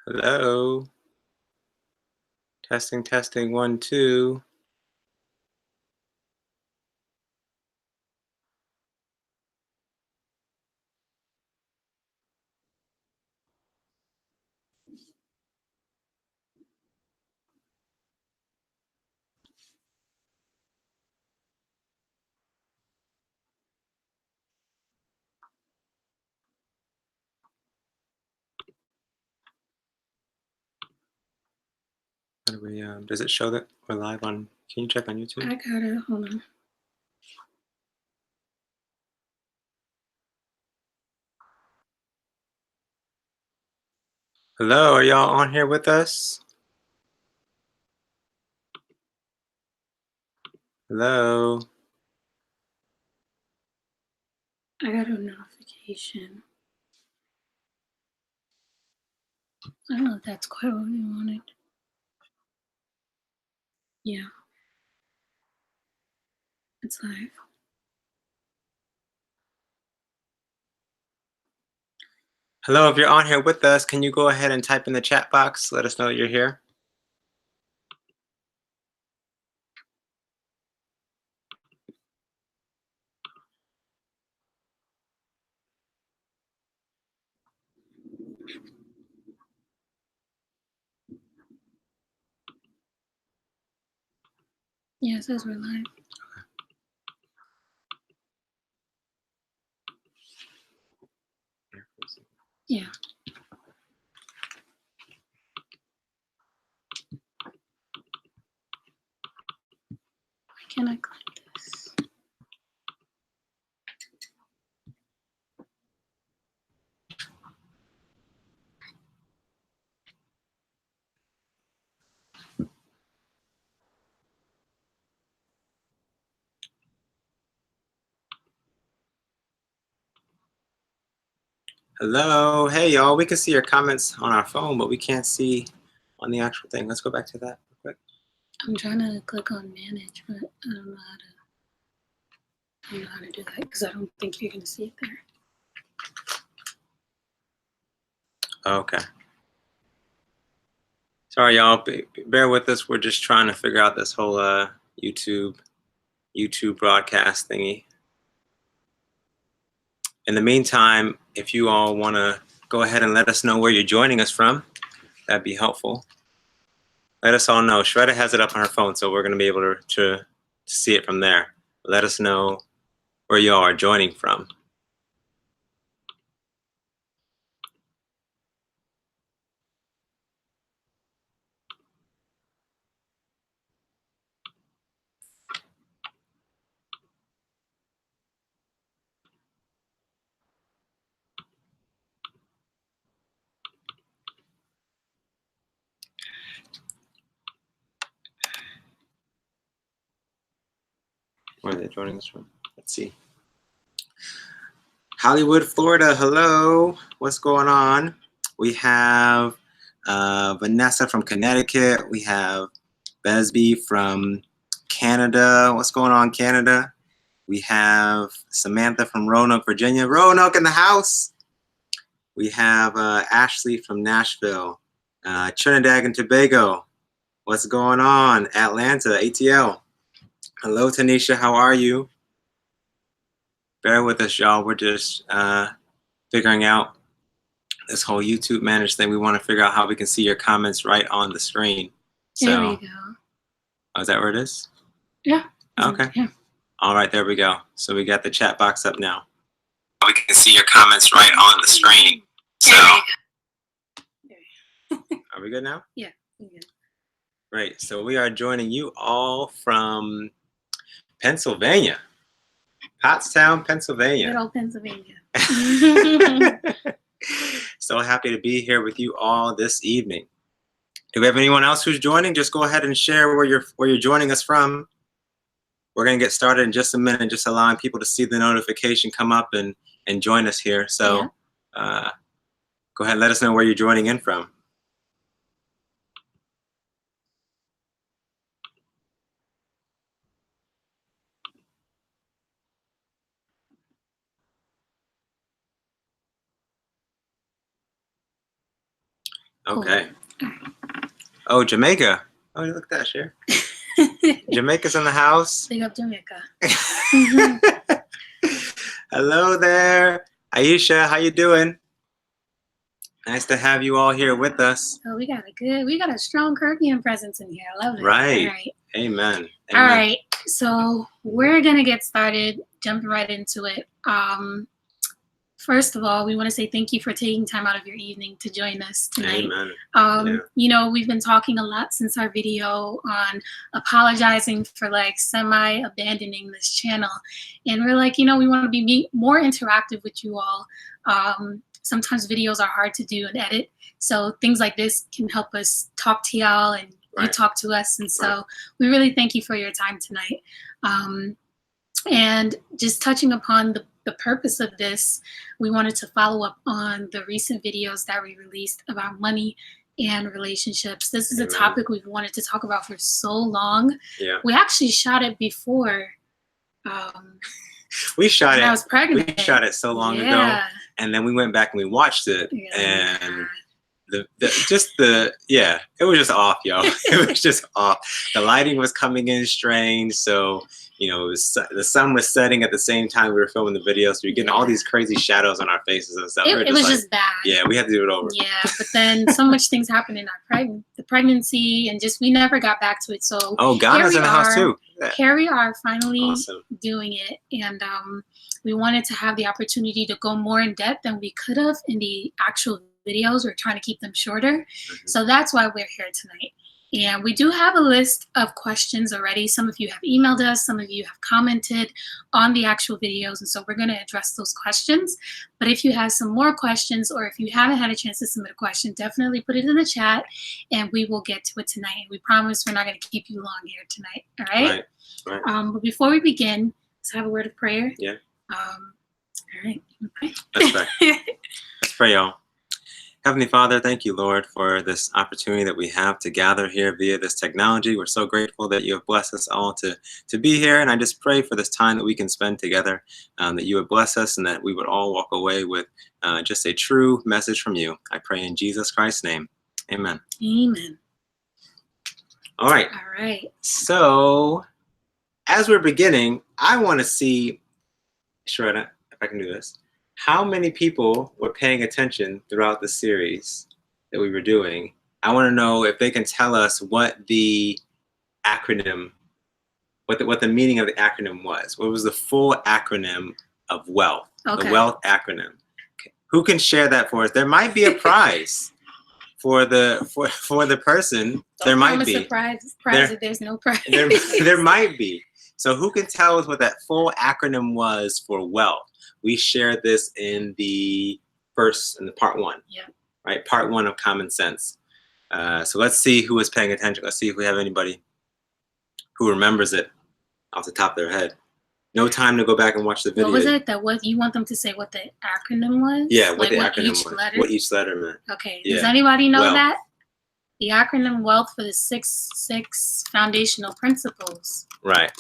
Hello. Testing, testing, 1, 2. How do we, does it show that we're live on? Can you check on YouTube? I got it. Hold on. Hello, are y'all on here with us? Hello. I got a notification. I don't know if that's quite what we wanted. Yeah. It's live. Hello, if you're on here with us, can you go ahead and type in the chat box? Let us know you're here. Yeah, it says we're live. Yeah. Why can't I click this? Hello. Hey, y'all. We can see your comments on our phone, but we can't see on the actual thing. Let's go back to that real quick. I'm trying to click on manage, but I don't know how to do that because I don't think you're going to see it there. Okay. Sorry, y'all. Bear with us. We're just trying to figure out this whole YouTube broadcast thingy. In the meantime, if you all want to go ahead and let us know where you're joining us from, that'd be helpful. Let us all know. Shredda has it up on her phone, so we're going to be able to see it from there. Let us know where you all are joining from. Where are they joining us from? Let's see. Hollywood, Florida. Hello. What's going on? We have Vanessa from Connecticut. We have Besby from Canada. What's going on, Canada? We have Samantha from Roanoke, Virginia. Roanoke in the house. We have Ashley from Nashville. Trinidad and Tobago. What's going on? Atlanta, ATL. Hello, Tanisha. How are you? Bear with us, y'all. We're just figuring out this whole YouTube managed thing. We want to figure out how we can see your comments right on the screen. So, There we go. Oh, is that where it is? Yeah. Okay. Yeah. All right, there we go. So we got the chat box up now. We can see your comments right on the screen. So, are we good now? Yeah. Good. Great. So we are joining you all from Pennsylvania, Pottstown, Pennsylvania. Good old Pennsylvania. So happy to be here with you all this evening. Do we have anyone else who's joining? Just go ahead and share where you're joining us from. We're going to get started in just a minute, just allowing people to see the notification come up and join us here. So go ahead and let us know where you're joining in from. Cool. Okay. Oh, Jamaica. Oh, look at that, Cher. Jamaica's in the house. Big up Jamaica. Hello there, Aisha. How you doing? Nice to have you all here with us. Oh, we got a strong Caribbean presence in here. I love it. Right. All right. Amen. All right. So we're gonna get started, jumping right into it. First of all, we want to say thank you for taking time out of your evening to join us tonight. Amen. You know, we've been talking a lot since our video on apologizing for like semi-abandoning this channel. And we're like, you know, we want to be more interactive with you all. Sometimes videos are hard to do and edit. So things like this can help us talk to y'all and you talk to us. And so we really thank you for your time tonight. And just touching upon the purpose of this, we wanted to follow up on the recent videos that we released about money and relationships. This is a topic we've wanted to talk about for so long. Yeah. We actually shot it before. We shot it. I was pregnant. We shot it so long ago, and then we went back and we watched it, and it was just off, y'all. It was just off. The lighting was coming in strange, so you know, the sun was setting at the same time we were filming the video, so you're getting all these crazy shadows on our faces and stuff. It was just bad. Yeah, we had to do it over. Yeah, but then so much things happened in the pregnancy, and just we never got back to it. So Ghana's in the house too. Here we are, finally doing it, and we wanted to have the opportunity to go more in depth than we could have in the actual videos. We're trying to keep them shorter, so that's why we're here tonight. And we do have a list of questions already. Some of you have emailed us, some of you have commented on the actual videos, and so we're going to address those questions. But if you have some more questions, or if you haven't had a chance to submit a question, definitely put it in the chat, and we will get to it tonight. And we promise we're not going to keep you long here tonight, all right? Right. But before we begin, let's have a word of prayer. Yeah. All right. Okay. Let's pray. Let's pray, y'all. Heavenly Father, thank you, Lord, for this opportunity that we have to gather here via this technology. We're so grateful that you have blessed us all to be here. And I just pray for this time that we can spend together, that you would bless us and that we would all walk away with just a true message from you. I pray in Jesus Christ's name. Amen. Amen. All right. All right. So as we're beginning, I want to see, Sharetta, if I can do this. How many people were paying attention throughout the series that we were doing? I want to know if they can tell us what the acronym, what the meaning of the acronym was. What was the full acronym of wealth? Okay. The wealth acronym. Okay. Who can share that for us? There might be a prize for the person. There might be. Prize if there's no prize. There might be. So who can tell us what that full acronym was for wealth? We shared this in the part one. Yeah. Right, part one of Common Sense. So let's see who is paying attention. Let's see if we have anybody who remembers it off the top of their head. No time to go back and watch the video. What was it what you want them to say? What the acronym was? Yeah, what the acronym was. What each letter meant. Okay. Yeah. Does anybody know that? The acronym WEALTH for the six foundational principles. Right.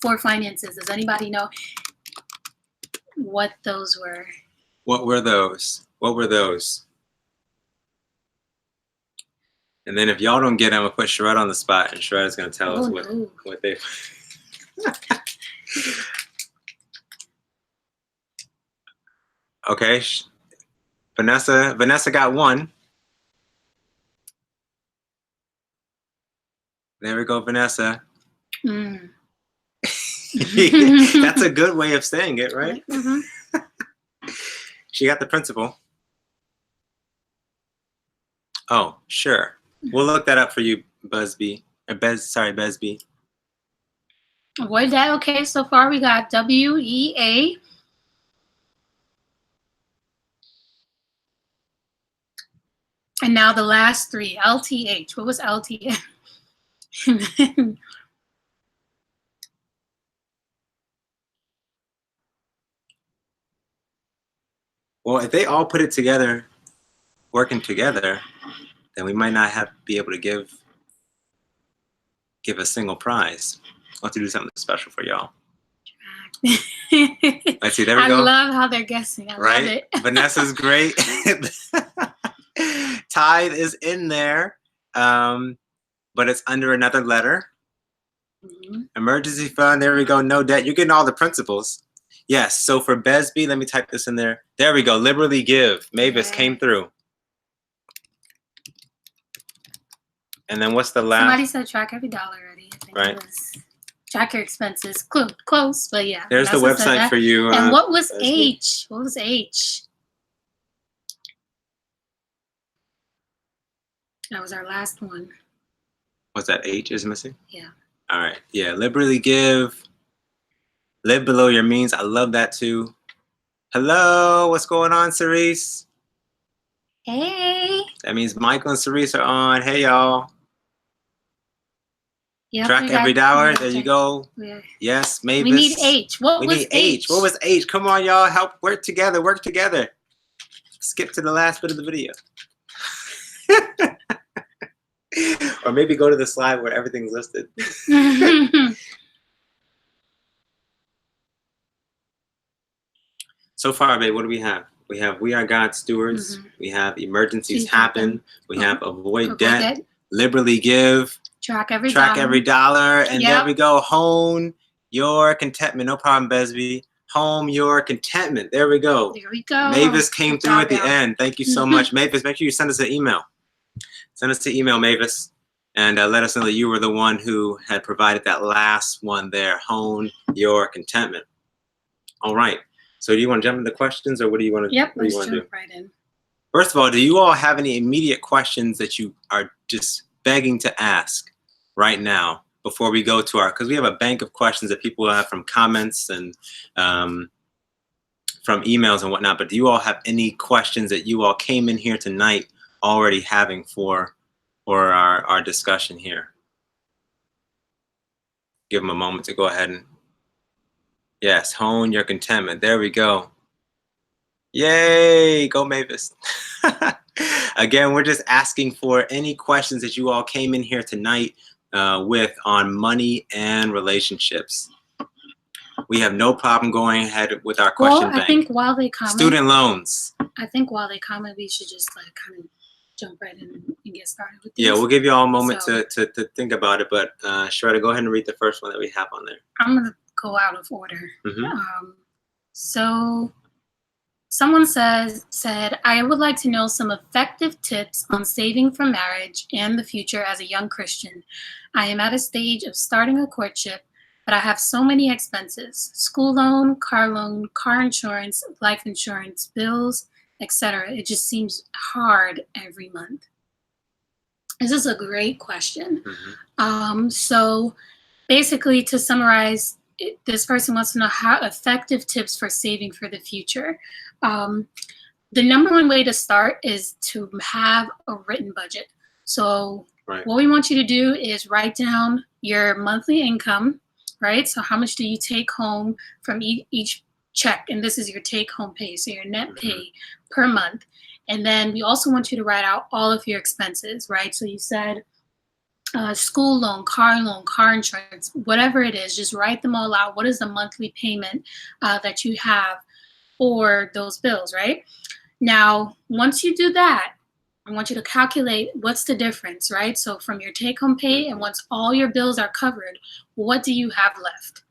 For finances. Does anybody know what those were? What were those? What were those? And then if y'all don't get it, I'm going to put Sharetta on the spot, and Sharetta's going to tell us what they... Okay. Vanessa got one. There we go, Vanessa. That's a good way of saying it, right? She got the principle. Oh, sure. We'll look that up for you, Busby. Besby. What is that? Okay, so far we got WEA. And now the last three, LTH. What was LTH? Well, if they all put it together, working together, then we might not be able to give a single prize. We'll have to do something special for y'all. Let's see, there we go. I love how they're guessing. I love it. Vanessa's great. Tithe is in there, but it's under another letter. Emergency fund, there we go. No debt. You're getting all the principles. Yes, so for Besby, let me type this in there. There we go. Liberally give. Mavis came through. And then what's the last? Somebody said track every dollar already. I think it was track your expenses. Close, but yeah. There's the website for you. And what was H? What was H? That was our last one. What's that? H is missing? Yeah. All right. Yeah. Liberally give. Live below your means. I love that too. Hello. What's going on, Cerise? Hey. That means Michael and Cerise are on. Hey, y'all. Yep, track every dollar. There you go. Yeah. Yes, Mavis. We need H. What was H? What was H? Come on, y'all. Help. Work together. Work together. Skip to the last bit of the video. Or maybe go to the slide where everything's listed. So far, babe, what do we have? We have We Are God's Stewards. We have Emergencies Happen. We have Avoid Debt. Liberally Give. Track every dollar. And there we go. Hone your contentment. No problem, Besby. Home your contentment. There we go. There we go. Mavis came through at the end. Thank you so much. Mavis, make sure you send us an email. Send us an email, Mavis. And let us know that you were the one who had provided that last one there. Hone your contentment. All right. So do you want to jump into questions, or what do you want to, what do you want to do? Right in. First of all, do you all have any immediate questions that you are just begging to ask right now before we go to our, because we have a bank of questions that people have from comments and from emails and whatnot, but do you all have any questions that you all came in here tonight already having for our discussion here? Give them a moment to go ahead and, yes, hone your contentment. There we go. Yay, go Mavis. Again, we're just asking for any questions that you all came in here tonight with on money and relationships. We have no problem going ahead with our question bank. I think while they comment, student loans. I think while they comment, we should just like kind of jump right in and get started with this. Yeah, we'll give you all a moment to think about it, but Sharada, go ahead and read the first one that we have on there. I'm gonna go out of order. So someone said, I would like to know some effective tips on saving for marriage and the future as a young Christian. I am at a stage of starting a courtship, but I have so many expenses: school loan, car insurance, life insurance, bills, etc. It just seems hard every month. This is a great question. So basically, to summarize, this person wants to know how effective tips for saving for the future. The number one way to start is to have a written budget. So what we want you to do is write down your monthly income, right? So how much do you take home from each check? And this is your take home pay, so your net pay per month. And then we also want you to write out all of your expenses, right? So you said school loan, car insurance, whatever it is, just write them all out. What is the monthly payment that you have for those bills, right? Now, once you do that, I want you to calculate what's the difference, right? So from your take-home pay, and once all your bills are covered, what do you have left?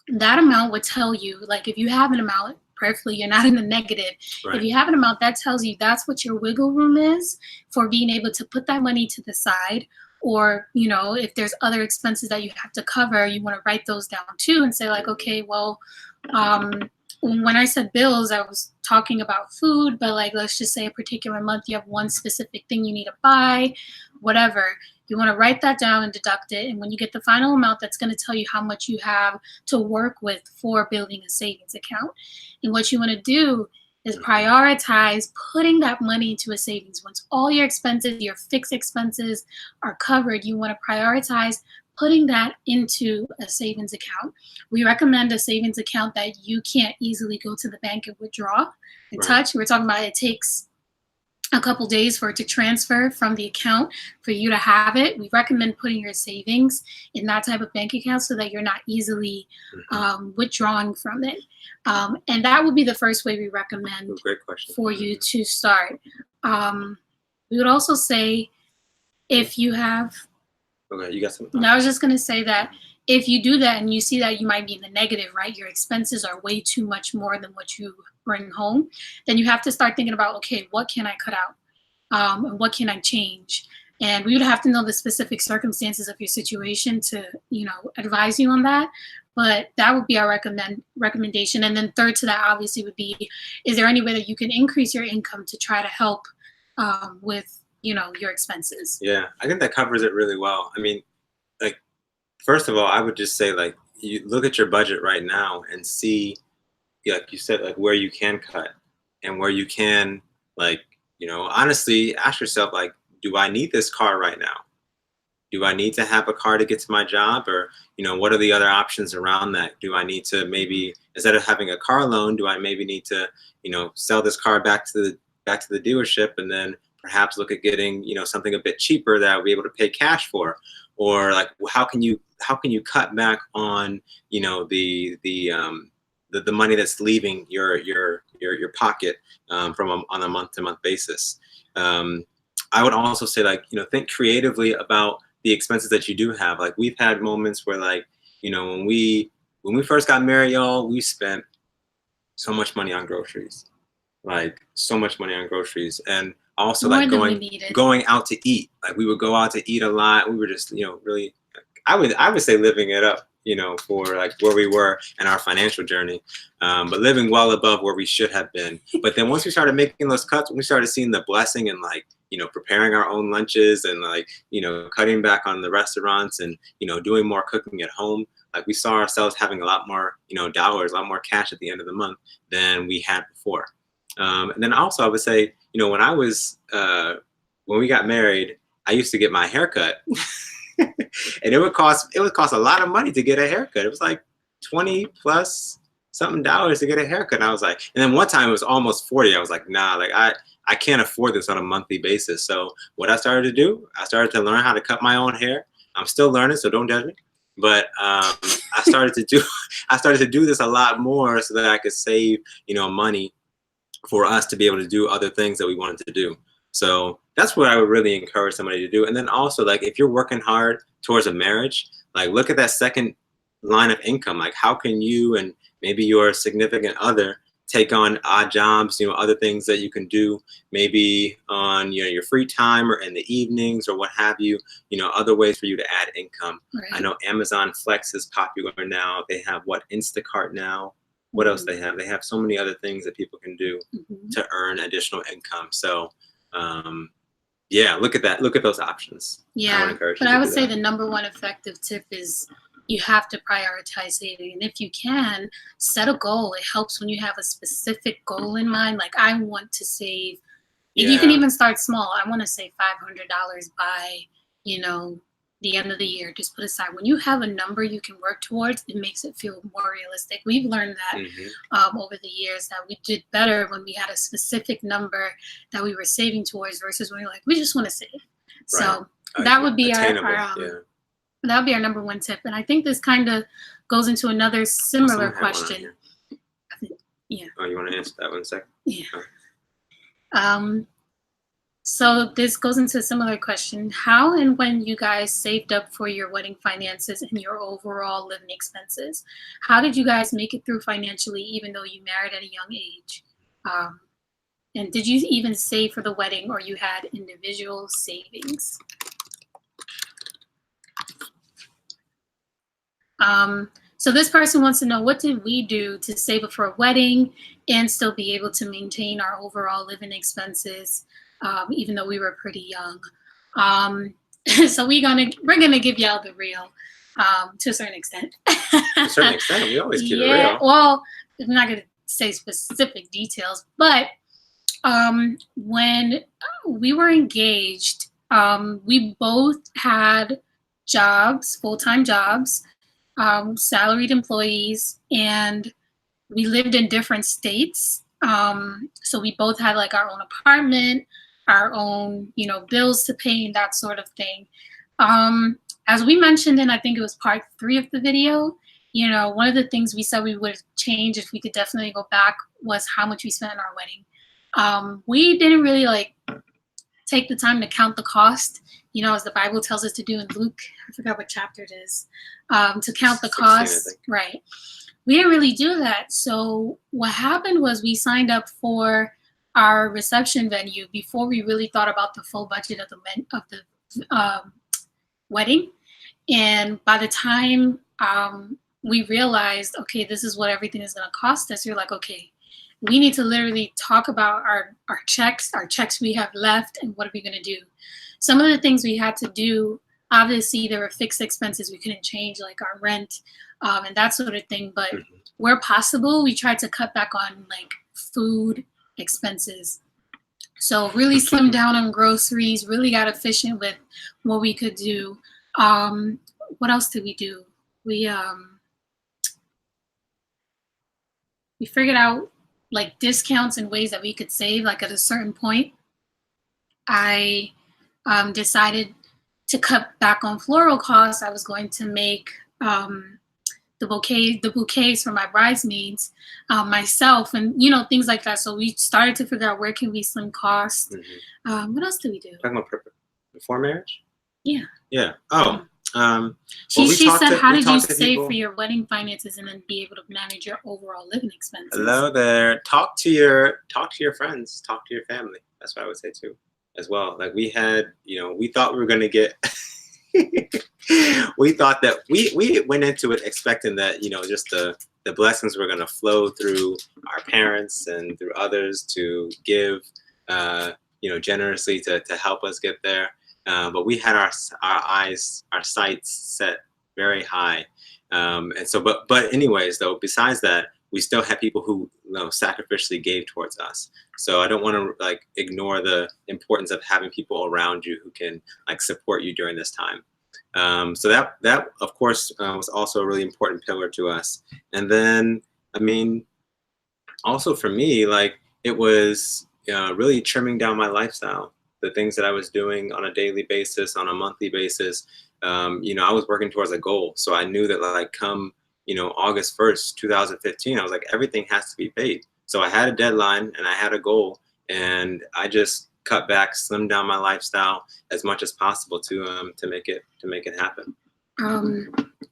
That amount would tell you, like if you have an amount, prayerfully you're not in the negative. If you have an amount, that tells you that's what your wiggle room is for being able to put that money to the side. Or, you know, if there's other expenses that you have to cover, you want to write those down too and say like, okay, well, when I said bills, I was talking about food, but like, let's just say a particular month, you have one specific thing you need to buy, whatever. You want to write that down and deduct it. And when you get the final amount, that's going to tell you how much you have to work with for building a savings account. And what you want to do is prioritize putting that money into a savings. Once all your expenses, your fixed expenses are covered, you want to prioritize putting that into a savings account. We recommend a savings account that you can't easily go to the bank and withdraw and touch. We're talking about it takes a couple days for it to transfer from the account for you to have it. We recommend putting your savings in that type of bank account so that you're not easily withdrawing from it. And that would be the first way we recommend for you to start. We would also say if you have, Okay, you got something? no, I was just going to say that if you do that and you see that you might be in the negative, right? Your expenses are way too much more than what you bring home. Then you have to start thinking about, okay, what can I cut out? And what can I change? And we would have to know the specific circumstances of your situation to, advise you on that. But that would be our recommendation. And then third to that, obviously, would be, is there any way that you can increase your income to try to help with, your expenses? Yeah, I think that covers it really well. I mean, like, first of all, I would just say, like, you look at your budget right now and see, like you said, like where you can cut and where you can, like, honestly ask yourself, like, do I need this car right now? Do I need to have a car to get to my job? Or, what are the other options around that? Do I need to maybe, instead of having a car loan, do I maybe need to, sell this car back to the dealership and then perhaps look at getting, something a bit cheaper that I'll be able to pay cash for? Or like, how can you cut back on, the money that's leaving your pocket on a month-to-month basis? I would also say, like, think creatively about the expenses that you do have. Like, we've had moments where, like, when we first got married, y'all, we spent so much money on groceries, like so much money on groceries, and also More like than we needed. going out to eat. Like, we would go out to eat a lot. We were just, really, I would say living it up, for like where we were in our financial journey, but living well above where we should have been. But then once we started making those cuts, when we started seeing the blessing and, like, preparing our own lunches and, like, cutting back on the restaurants and, doing more cooking at home, like, we saw ourselves having a lot more, dollars, a lot more cash at the end of the month than we had before. And then also I would say, when we got married, I used to get my haircut and it would cost a lot of money to get a haircut. It was like 20 plus something dollars to get a haircut. And I was like, and then one time it was almost 40. I was like, nah, like I can't afford this on a monthly basis. So what I started to do, I started to learn how to cut my own hair. I'm still learning, so don't judge me. But I started to do this a lot more so that I could save, money for us to be able to do other things that we wanted to do. So that's what I would really encourage somebody to do. And then also, like, if you're working hard towards a marriage, like, look at that second line of income. Like, how can you and maybe your significant other take on odd jobs, other things that you can do maybe on, your free time or in the evenings or what have you, other ways for you to add income. Right. I know Amazon Flex is popular now. They have Instacart now. What else they have? They have so many other things that people can do to earn additional income. So, yeah, look at that. Look at those options. Yeah, but I would say the number one effective tip is you have to prioritize saving. And if you can, set a goal. It helps when you have a specific goal in mind. Like, I want to save, you can even start small. I want to save $500 by, the end of the year. Just put aside. When you have a number you can work towards, it makes it feel more realistic. We've learned that over the years, that we did better when we had a specific number that we were saving towards versus when we're like, we just want to save. Right. So that would be that would be our number one tip. And I think this kind of goes into another similar question. Yeah. Oh, you want to answer that one second? Yeah. So this goes into a similar question. How and when you guys saved up for your wedding finances and your overall living expenses? How did you guys make it through financially, even though you married at a young age? And did you even save for the wedding, or you had individual savings? So this person wants to know, what did we do to save up for a wedding and still be able to maintain our overall living expenses, even though we were pretty young? So we're gonna give y'all the real, to a certain extent. To a certain extent, we always keep it real. Well, I'm not gonna say specific details, but when we were engaged, we both had jobs, full-time jobs, salaried employees, and we lived in different states. So we both had like our own apartment, our own, bills to pay and that sort of thing. As we mentioned in, I think it was part 3 of the video, one of the things we said we would change if we could definitely go back was how much we spent on our wedding. We didn't really take the time to count the cost, as the Bible tells us to do in Luke. I forgot what chapter it is. To count the 16, cost, right? We didn't really do that. So what happened was we signed up for our reception venue before we really thought about the full budget of the wedding. And by the time we realized, okay, this is what everything is going to cost us, you're like, okay, we need to literally talk about our checks we have left, and what are we going to do. Some of the things we had to do, obviously there were fixed expenses we couldn't change, like our rent and that sort of thing, but where possible we tried to cut back on like food expenses. So really slimmed down on groceries, really got efficient with what we could do. What else did we do? We figured out like discounts and ways that we could save. Like at a certain point, I decided to cut back on floral costs. I was going to make the bouquets for my bridesmaids myself, and things like that. So we started to figure out where can we slim costs. What else did we do? Talking about before marriage? Yeah. Yeah. Oh. She said, how did you save for your wedding finances and then be able to manage your overall living expenses? Hello there. Talk to your friends. Talk to your family. That's what I would say too, as well. Like we had, we thought we were going to get. We thought that we went into it expecting that just the blessings were going to flow through our parents and through others to give generously to help us get there. But we had our sights set very high, and so. But anyways, though, besides that, we still had people who sacrificially gave towards us. So I don't want to ignore the importance of having people around you who can support you during this time. So that of course was also a really important pillar to us. And then also for me, it was really trimming down my lifestyle. The things that I was doing on a daily basis, on a monthly basis, I was working towards a goal. So I knew that come, August 1st, 2015, I was like, everything has to be paid. So I had a deadline and I had a goal, and I just cut back, slimmed down my lifestyle as much as possible to make it happen.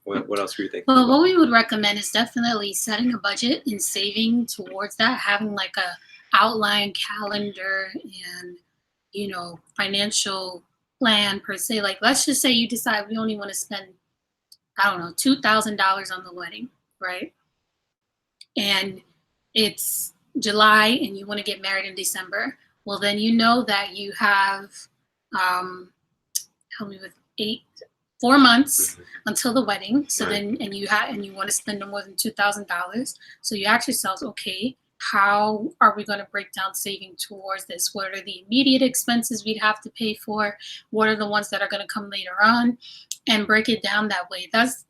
What else were you thinking? Well, what we would recommend is definitely setting a budget and saving towards that, having like a outline calendar and financial plan per se. Like, let's just say you decide we only want to spend, I don't know, $2,000 on the wedding, right? And it's July and you want to get married in December. Well, then that you have, help me with 4 months until the wedding. So then, and you want to spend no more than $2,000. So you ask yourselves, okay, how are we going to break down saving towards this? What are the immediate expenses we'd have to pay for? What are the ones that are going to come later on? And break it down that way. That's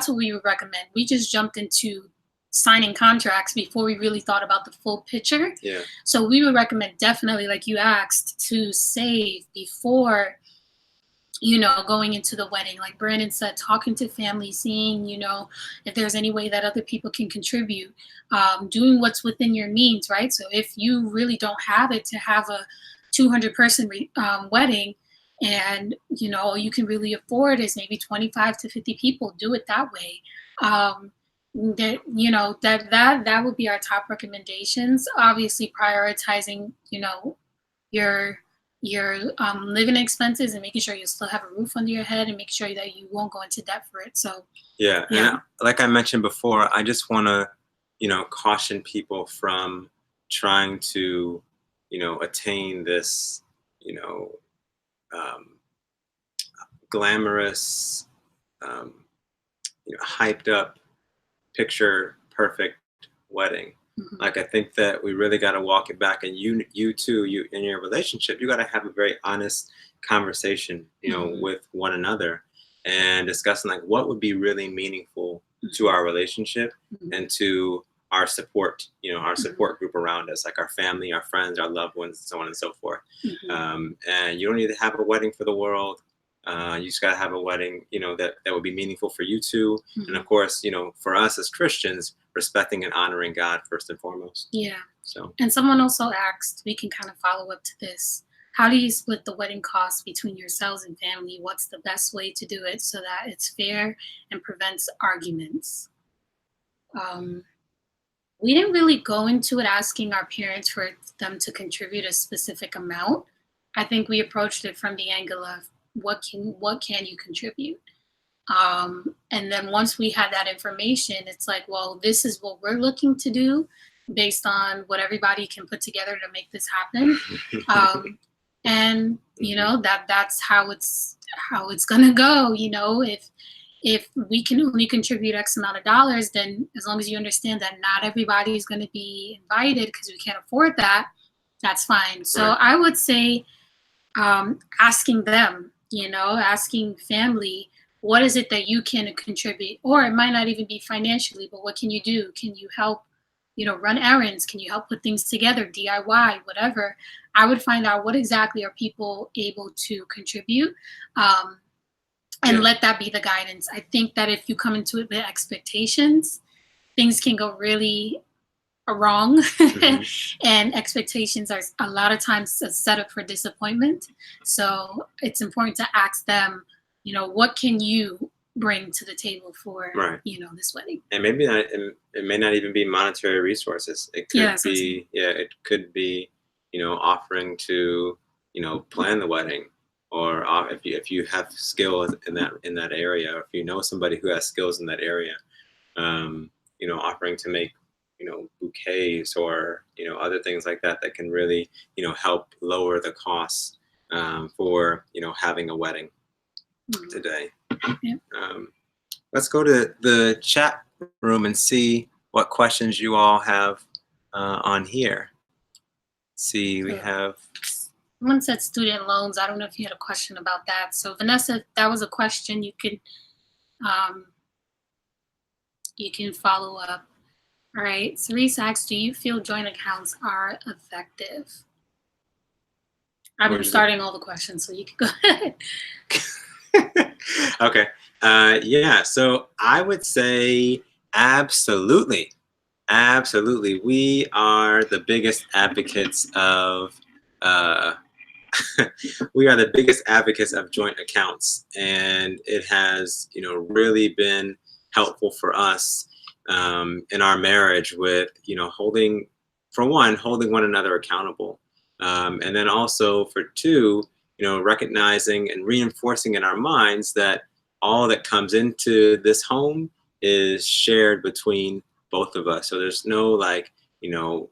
what we would recommend. We just jumped into signing contracts before we really thought about the full picture. Yeah. So we would recommend definitely, like you asked, to save before going into the wedding. Like Brandon said, talking to family, seeing, if there's any way that other people can contribute, doing what's within your means, right? So if you really don't have it to have a 200-person wedding, and you can really afford is maybe 25 to 50 people, do it that way. That would be our top recommendations. Obviously prioritizing, your living expenses and making sure you still have a roof under your head and make sure that you won't go into debt for it. So yeah. And like I mentioned before, I just want to caution people from trying to attain this glamorous hyped up picture perfect wedding. Like, I think that we really got to walk it back, and you in your relationship, you got to have a very honest conversation, with one another, and discussing like what would be really meaningful to our relationship and to our support, our support group around us, like our family, our friends, our loved ones, and so on and so forth. And you don't need to have a wedding for the world. You just got to have a wedding, that would be meaningful for you two. And of course, for us as Christians, respecting and honoring God first and foremost. Yeah. So. And someone also asked, we can kind of follow up to this. how do you split the wedding costs between yourselves and family? What's the best way to do it so that it's fair and prevents arguments? Um, we didn't really go into it asking our parents for them to contribute a specific amount. I think we approached it from the angle of what can you contribute? And then once we had that information, it's like, well, this is what we're looking to do based on what everybody can put together to make this happen. And you know that's how it's gonna go. You know, if we can only contribute X amount of dollars, then as long as you understand that not everybody is going to be invited because we can't afford that, that's fine. So Right. I would say asking them, you know, asking family, what is it that you can contribute? Or it might not even be financially, but what can you do? Can you help, you know, run errands? Can you help put things together, DIY, whatever? I would find out what exactly are people able to contribute. And Yeah. let that be the guidance. I think that if you come into it with expectations, things can go really wrong. And expectations are a lot of times a setup for disappointment. So it's important to ask them, you know, what can you bring to the table for, Right. you know, this wedding? And maybe not, it may not even be monetary resources. It could Yes, be, yeah, it could be, you know, offering to, you know, plan the wedding, or if you have skills in that area, or if you know somebody who has skills in that area, you know, offering to make, you know, bouquets, or, you know, other things like that that can really, you know, help lower the costs for, you know, having a wedding today. Yeah. Let's go to the chat room and see what questions you all have on here. See, we So have. someone said student loans. I don't know if you had a question about that. So Vanessa, if that was a question, um, you can follow up. All right. Cerise asks, do you feel joint accounts are effective? I'm starting all the questions, so you can go ahead. Okay. Yeah. So I would say absolutely. Absolutely. We are the biggest advocates of. We are the biggest advocates of joint accounts, and it has, you know, really been helpful for us in our marriage with, you know, holding one another accountable, and then also for two, you know, recognizing and reinforcing in our minds that all that comes into this home is shared between both of us. So there's no like, you know,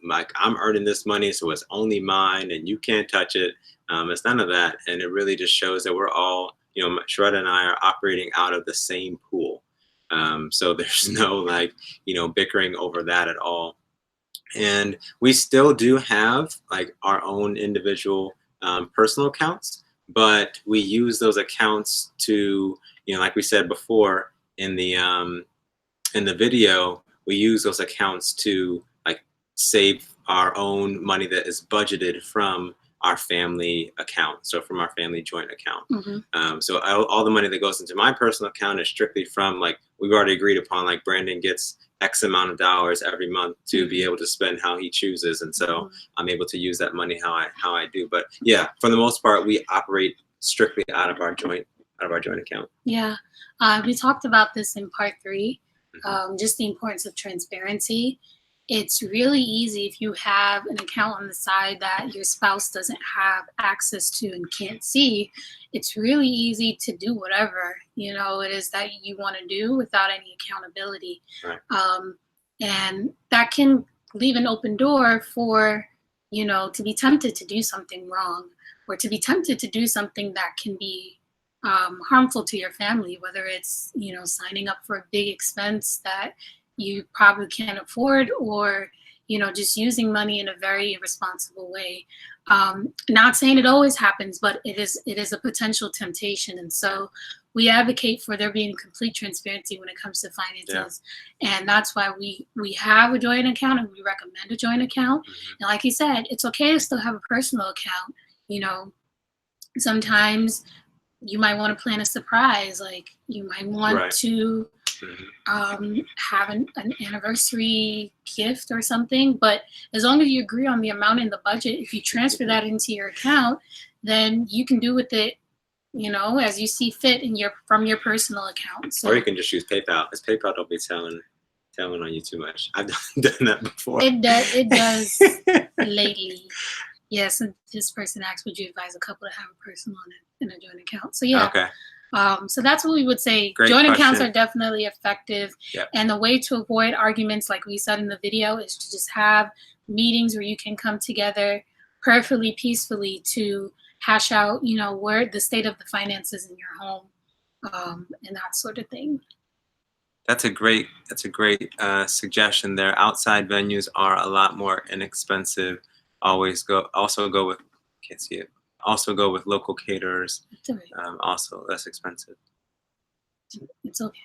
like I'm earning this money, so it's only mine and you can't touch it. It's none of that. And it really just shows that we're all, you know, Shredda and I are operating out of the same pool. So there's no like, you know, bickering over that at all. And we still do have like our own individual personal accounts, but we use those accounts to, you know, like we said before in the video, we use those accounts to like save our own money that is budgeted from our family account, so from our family joint account. So all the money that goes into my personal account is strictly from, like, we've already agreed upon, like Brandon gets X amount of dollars every month to be able to spend how he chooses, and so I'm able to use that money how I do. But yeah, for the most part, we operate strictly out of our joint account. Yeah, we talked about this in part 3. Just the importance of transparency. It's really easy if you have an account on the side that your spouse doesn't have access to and can't see. It's really easy to do whatever, you know, it is that you want to do without any accountability. Right. And that can leave an open door for, you know, to be tempted to do something wrong, or to be tempted to do something that can be harmful to your family, whether it's, you know, signing up for a big expense that you probably can't afford, or, you know, just using money in a very irresponsible way. Not saying it always happens, but it is a potential temptation. And so we advocate for there being complete transparency when it comes to finances. And that's why we have a joint account, and we recommend a joint account. And like you said, it's okay to still have a personal account. You know, sometimes you might want to plan a surprise, like you might want to have an anniversary gift or something. But as long as you agree on the amount in the budget, if you transfer that into your account, then you can do with it, you know, as you see fit in from your personal account. So, or you can just use PayPal, because PayPal don't be telling on you too much. I've done that before. It does lately. Yes, and this person asked, would you advise a couple to have a personal and a joint account? So yeah. Okay. So that's what we would say. Great joint question. accounts are definitely effective. Yep. And the way to avoid arguments, like we said in the video, is to just have meetings where you can come together perfectly peacefully to hash out, you know, where the state of the finances in your home, and that sort of thing. That's a great suggestion there. Outside venues are a lot more inexpensive. Also go with local caterers. Also less expensive. It's okay.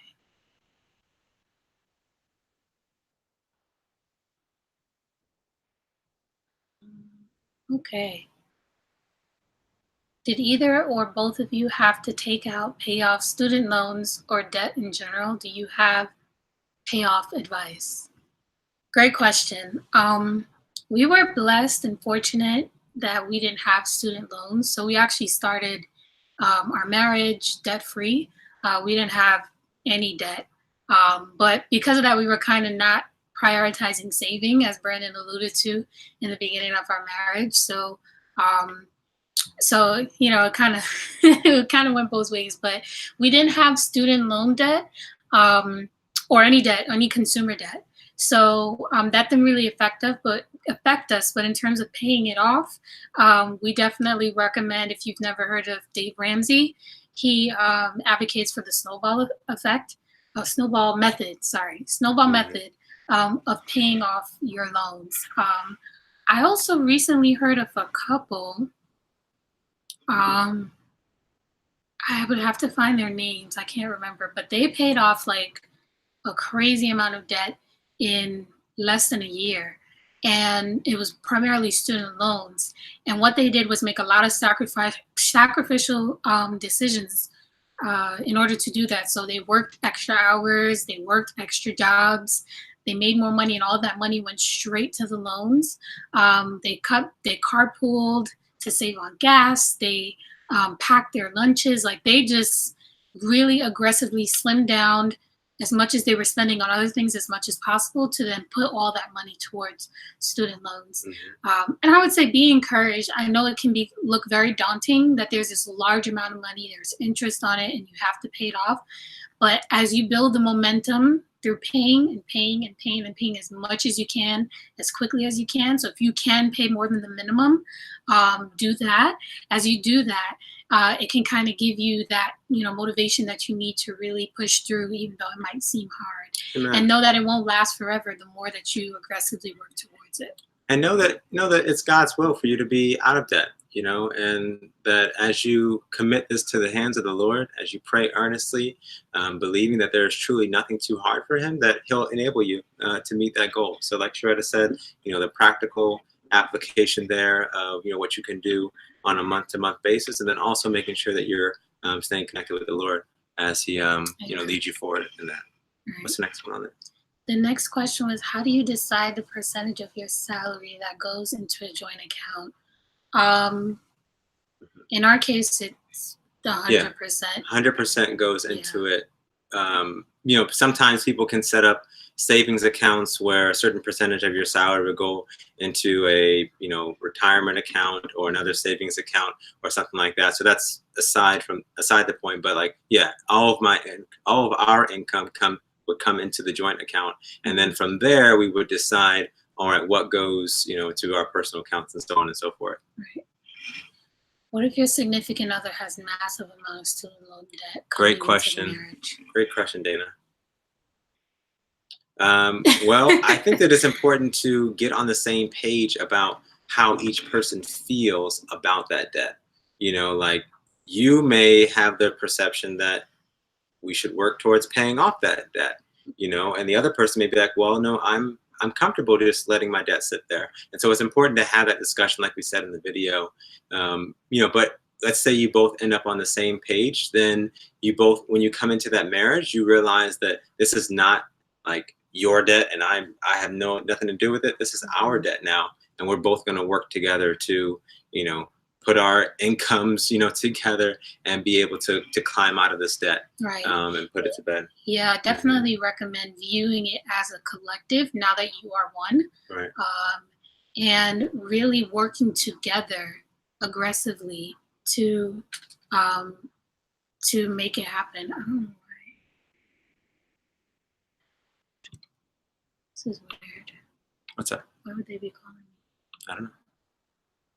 Okay. Did either or both of you have to pay off student loans or debt in general? Do you have payoff advice? Great question. We were blessed and fortunate that we didn't have student loans. So we actually started our marriage debt-free. We didn't have any debt. But because of that, we were kind of not prioritizing saving, as Brandon alluded to in the beginning of our marriage. So you know, it kind of went both ways. But we didn't have student loan debt or any debt, any consumer debt. So that didn't really affect us. But in terms of paying it off, we definitely recommend, if you've never heard of Dave Ramsey, he advocates for the snowball method of paying off your loans. I also recently heard of a couple. I would have to find their names. I can't remember, but they paid off like a crazy amount of debt in less than a year. And it was primarily student loans. And what they did was make a lot of sacrificial decisions in order to do that. So they worked extra hours, they worked extra jobs, they made more money, and all that money went straight to the loans. They carpooled to save on gas. They packed their lunches. Like, they just really aggressively slimmed down as much as they were spending on other things as much as possible to then put all that money towards student loans. And I would say be encouraged. I know it can look very daunting that there's this large amount of money, there's interest on it, and you have to pay it off. But as you build the momentum through paying and paying and paying and paying as much as you can, as quickly as you can. So if you can pay more than the minimum, do that. As you do that, it can kind of give you that, you know, motivation that you need to really push through, even though it might seem hard. Amen. And know that it won't last forever the more that you aggressively work towards it. And know that it's God's will for you to be out of debt, you know, and that as you commit this to the hands of the Lord, as you pray earnestly, believing that there is truly nothing too hard for him, that he'll enable you to meet that goal. So like Sharetta said, you know, the practical application there of, you know, what you can do on a month-to-month basis, and then also making sure that you're staying connected with the Lord as he, you know, leads you forward in that. Right. What's the next one on it? The next question was, how do you decide the percentage of your salary that goes into a joint account? In our case, it's the 100%. 100% goes into it. You know, sometimes people can set up savings accounts where a certain percentage of your salary will go into a, you know, retirement account or another savings account or something like that. So that's aside the point. But like, yeah, all of our income would come into the joint account, and then from there we would decide, all right, what goes, you know, to our personal accounts and so on and so forth. Right. What if your significant other has massive amount of student loan debt? Great question. Great question, Dana. Well, I think that it's important to get on the same page about how each person feels about that debt. You know, like, you may have the perception that we should work towards paying off that debt, you know, and the other person may be like, well, no, I'm comfortable just letting my debt sit there. And so it's important to have that discussion, like we said in the video, you know, but let's say you both end up on the same page, then you both, when you come into that marriage, you realize that this is not like your debt and I have nothing to do with it. This is our debt now, and we're both going to work together to, you know, put our incomes, you know, together and be able to climb out of this debt, Right. And put it to bed. Yeah, definitely recommend viewing it as a collective now that you are one. Right. And really working together aggressively to make it happen. I don't know why. This is weird. What's up? Why would they be calling me? I don't know.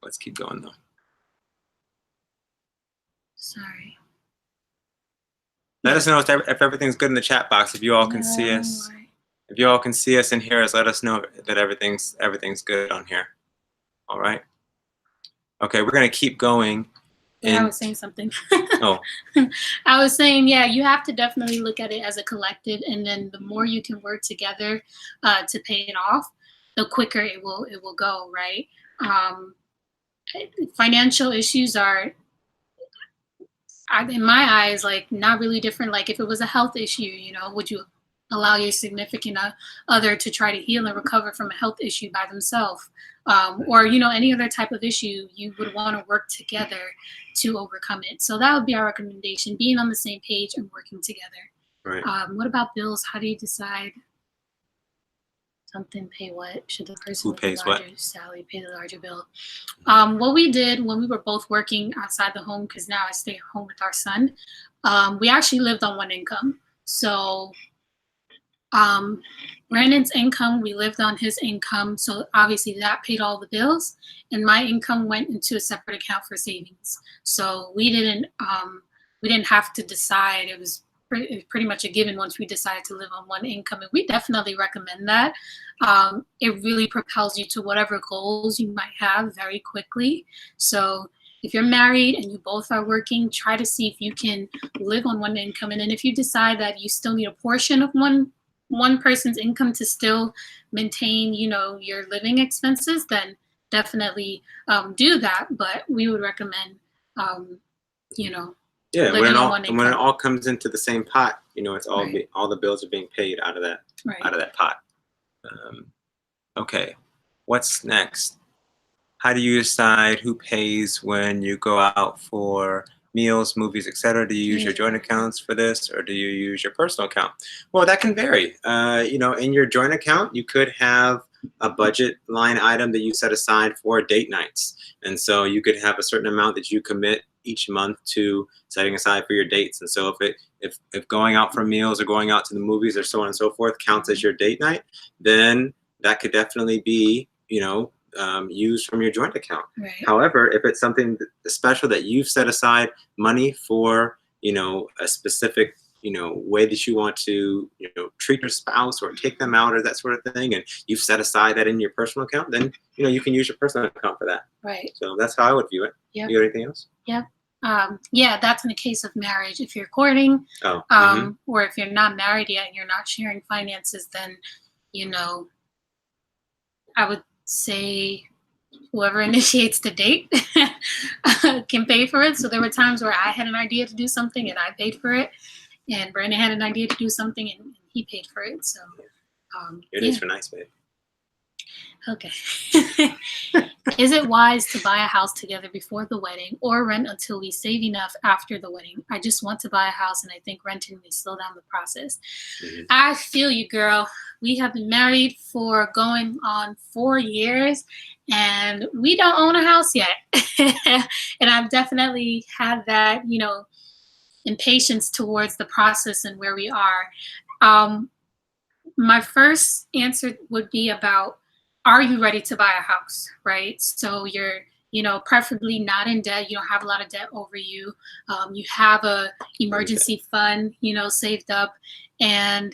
Let's keep going though. Sorry. Let us know if everything's good in the chat box. If you all can see us, if you all can see us and hear us, let us know that everything's good on here. All right. Okay, we're gonna keep going. I was saying something. Oh. I was saying, yeah, you have to definitely look at it as a collective, and then the more you can work together to pay it off, the quicker it will go, right? Financial issues are, in my eyes, like not really different. Like if it was a health issue, you know, would you allow your significant other to try to heal and recover from a health issue by themselves? Or, you know, any other type of issue, you would want to work together to overcome it. So that would be our recommendation, being on the same page and working together. Right. What about bills? How do you decide something pay what? Should the person with the larger salary pay the larger bill? What we did when we were both working outside the home, because now I stay home with our son, we actually lived on one income. So Brandon's income, we lived on his income, so obviously that paid all the bills, and my income went into a separate account for savings. So we didn't have to decide. It was pretty much a given once we decided to live on one income, and we definitely recommend that. It really propels you to whatever goals you might have very quickly. So if you're married and you both are working, try to see if you can live on one income, and then if you decide that you still need a portion of one person's income to still maintain, you know, your living expenses, then definitely do that. But we would recommend, you know, yeah, when it all comes into the same pot, you know, it's all all the bills are being paid out of that pot. Okay, what's next? How do you decide who pays when you go out for meals, movies, etc.? Do you use your joint accounts for this, or do you use your personal account? Well, that can vary. You know, in your joint account, you could have a budget line item that you set aside for date nights, and so you could have a certain amount that you commit each month to setting aside for your dates. And so if going out for meals or going out to the movies or so on and so forth counts as your date night, then that could definitely be, you know, used from your joint account. Right. However, if it's something special that you've set aside money for, you know, a specific, you know, way that you want to, you know, treat your spouse or take them out or that sort of thing, and you've set aside that in your personal account, then, you know, you can use your personal account for that. Right. So that's how I would view it. Yeah. You got anything else? Yeah. Yeah, that's in the case of marriage. If you're courting, or if you're not married yet and you're not sharing finances, then, you know, I would say whoever initiates the date can pay for it. So there were times where I had an idea to do something and I paid for it, and Brandon had an idea to do something and he paid for it. So your days were nice, babe. Okay. Is it wise to buy a house together before the wedding or rent until we save enough after the wedding? I just want to buy a house and I think renting may slow down the process. I feel you, girl. We have been married for going on 4 years and we don't own a house yet. And I've definitely had that, you know, impatience towards the process and where we are. My first answer would be about, are you ready to buy a house, right? So you're, you know, preferably not in debt. You don't have a lot of debt over you. You have a emergency fund, you know, saved up, and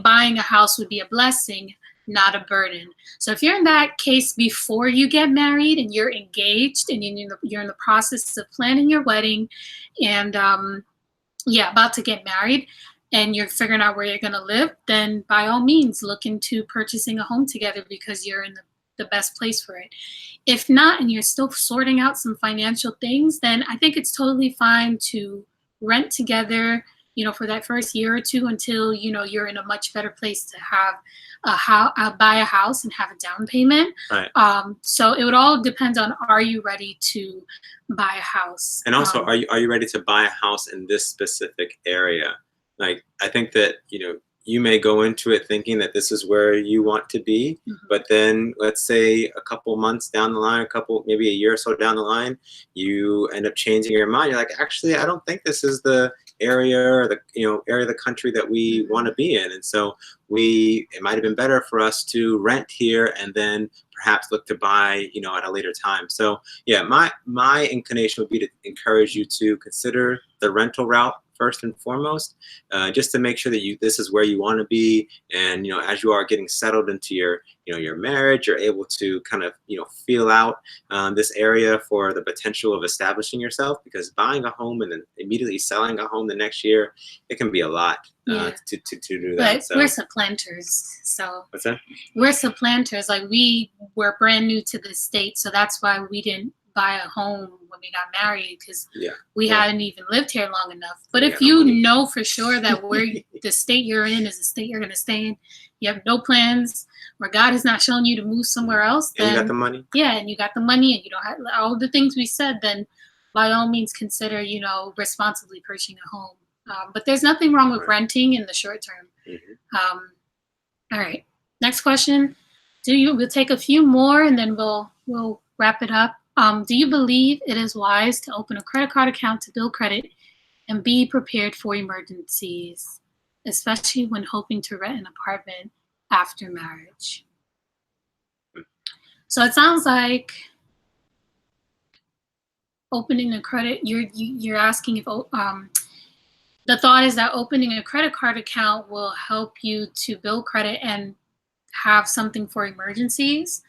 buying a house would be a blessing, not a burden. So if you're in that case before you get married and you're engaged and you're in the process of planning your wedding and about to get married, and you're figuring out where you're going to live, then by all means look into purchasing a home together, because you're in the best place for it. If not, and you're still sorting out some financial things, then I think it's totally fine to rent together, for that first year or two until, you're in a much better place to have buy a house and have a down payment. Right. So it would all depend on, are you ready to buy a house? And also, are you ready to buy a house in this specific area? Like, I think that, you may go into it thinking that this is where you want to be, but then let's say a couple months down the line, maybe a year or so down the line, you end up changing your mind. You're like, actually, I don't think this is the area or the area of the country that we want to be in. And so it might have been better for us to rent here and then perhaps look to buy, at a later time. So yeah, my inclination would be to encourage you to consider the rental route first and foremost, just to make sure that this is where you want to be. And, as you are getting settled into your marriage, you're able to kind of, feel out this area for the potential of establishing yourself, because buying a home and then immediately selling a home the next year, it can be a lot to do that. But we're supplanters. So what's that? We're supplanters. Like, we were brand new to the state. So that's why we didn't buy a home when we got married, because we hadn't even lived here long enough. But if you know for sure that the state you're in is the state you're going to stay in, you have no plans, or God has not shown you to move somewhere else, then and you got the money. Yeah, and you got the money, and you don't have all the things we said, then by all means consider, responsibly purchasing a home. But there's nothing wrong with renting in the short term. All right, next question. We'll take a few more and then we'll wrap it up. Do you believe it is wise to open a credit card account to build credit and be prepared for emergencies, especially when hoping to rent an apartment after marriage? So it sounds like opening a credit, you're asking if the thought is that opening a credit card account will help you to build credit and have something for emergencies.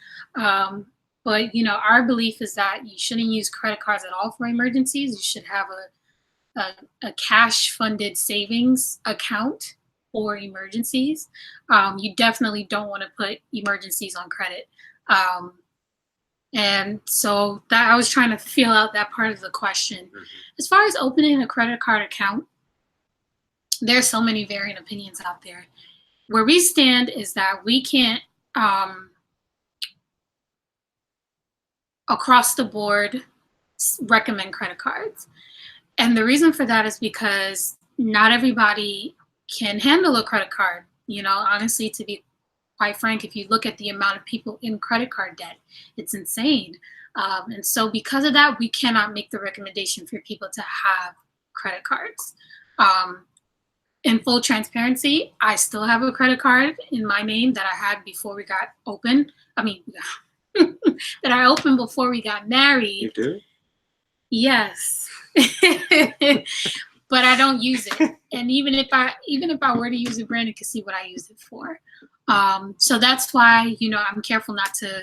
But, our belief is that you shouldn't use credit cards at all for emergencies. You should have a cash-funded savings account for emergencies. You definitely don't want to put emergencies on credit. And so I was trying to feel out that part of the question. As far as opening a credit card account, there's so many varying opinions out there. Where we stand is that we can't across the board recommend credit cards. And the reason for that is because not everybody can handle a credit card. Honestly, to be quite frank, if you look at the amount of people in credit card debt, it's insane. And so because of that, we cannot make the recommendation for people to have credit cards. In full transparency, I still have a credit card in my name that I had before we got open. That I opened before we got married. You do? Yes. But I don't use it. And even if I were to use it, Brandon could see what I use it for. So that's why, I'm careful not to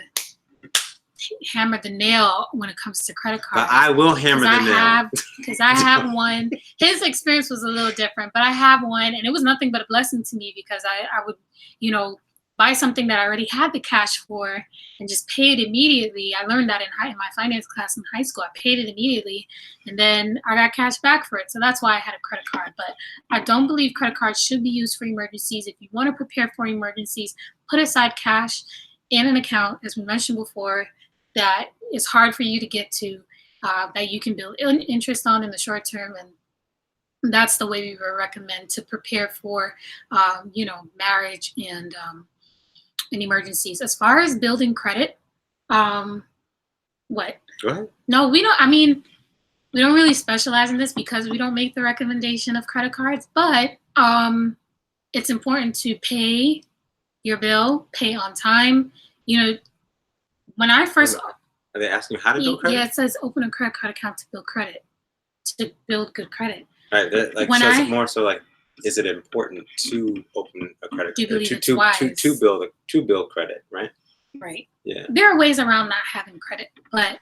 hammer the nail when it comes to credit cards. But I will hammer the nail. Because I have one. His experience was a little different, but I have one, and it was nothing but a blessing to me, because I would, buy something that I already had the cash for and just pay it immediately. I learned that in my finance class in high school. I paid it immediately, and then I got cash back for it. So that's why I had a credit card. But I don't believe credit cards should be used for emergencies. If you want to prepare for emergencies, put aside cash in an account, as we mentioned before, that is hard for you to get to, that you can build interest on in the short term. And that's the way we would recommend to prepare for, marriage and emergencies. As far as building credit, what? Go ahead. No, we don't. We don't really specialize in this because we don't make the recommendation of credit cards. But it's important to pay your bill, pay on time. When I first are they asking you how to build credit? Yeah, it says open a credit card account to build credit, to build good credit. Right. So more so like, is it important to open a credit card to build credit, right? Right. Yeah. There are ways around not having credit, but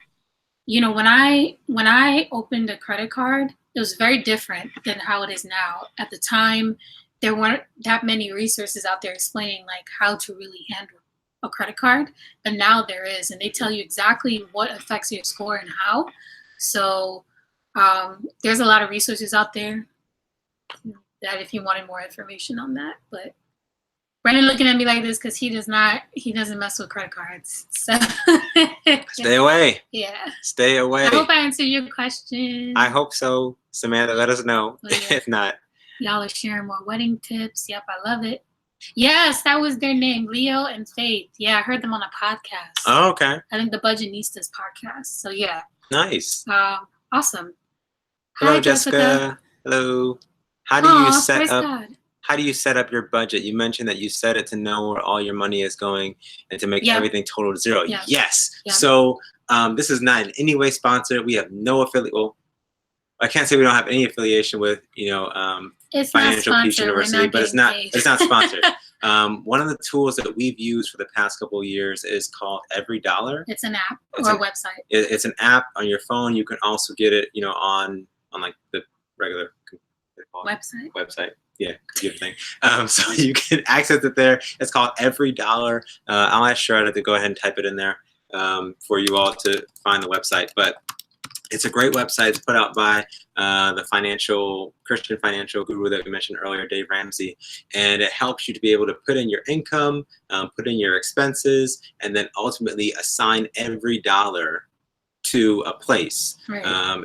when I opened a credit card, it was very different than how it is now. At the time, there weren't that many resources out there explaining like how to really handle a credit card, but now there is, and they tell you exactly what affects your score and how. So there's a lot of resources out there that if you wanted more information on that. But Brandon looking at me like this because he doesn't mess with credit cards. So stay away. Yeah. Stay away. I hope I answered your question. I hope so. Samantha, let us know. Yeah. If not. Y'all are sharing more wedding tips. Yep, I love it. Yes, that was their name, Leo and Faith. Yeah, I heard them on a podcast. Oh, okay. I think the Budgetnistas podcast. So yeah. Nice. Awesome. Hello, Jessica. Hello. How do you set up? God. How do you set up your budget? You mentioned that you set it to know where all your money is going and to make everything total to zero. Yeah. Yes. Yeah. So this is not in any way sponsored. We have no affiliate. Well, I can't say we don't have any affiliation with it's Financial Peace University, but it's not sponsored. One of the tools that we've used for the past couple of years is called Every Dollar. It's an app or a website. It's an app on your phone. You can also get it, on like the regular website. Yeah, computer thing. So you can access it there. It's called Every Dollar. I'll ask Charlotte to go ahead and type it in there for you all to find the website. But it's a great website. It's put out by the Christian financial guru that we mentioned earlier, Dave Ramsey. And it helps you to be able to put in your income, put in your expenses, and then ultimately assign every dollar to a place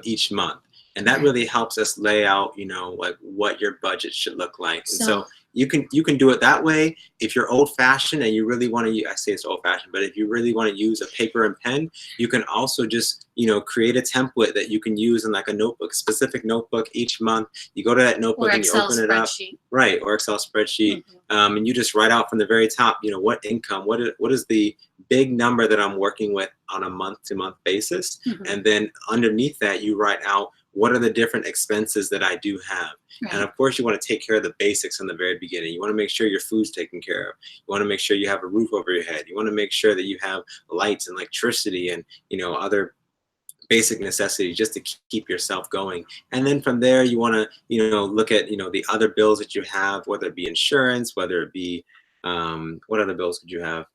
each month. And that really helps us lay out, like what your budget should look like. And so you can do it that way. If you're old fashioned and you really want to, I say it's old fashioned, but if you really want to use a paper and pen, you can also just, create a template that you can use in like a notebook, specific notebook each month. You go to that notebook and you open it up. Right. Or Excel spreadsheet. Mm-hmm. And you just write out from the very top, what income, what is the big number that I'm working with on a month to month basis. Mm-hmm. And then underneath that, you write out, what are the different expenses that I do have? Right. And of course, you want to take care of the basics in the very beginning. You want to make sure your food's taken care of. You want to make sure you have a roof over your head. You want to make sure that you have lights and electricity and, other basic necessities just to keep yourself going. And then from there, you want to, look at, the other bills that you have, whether it be insurance, whether it be, what other bills could you have?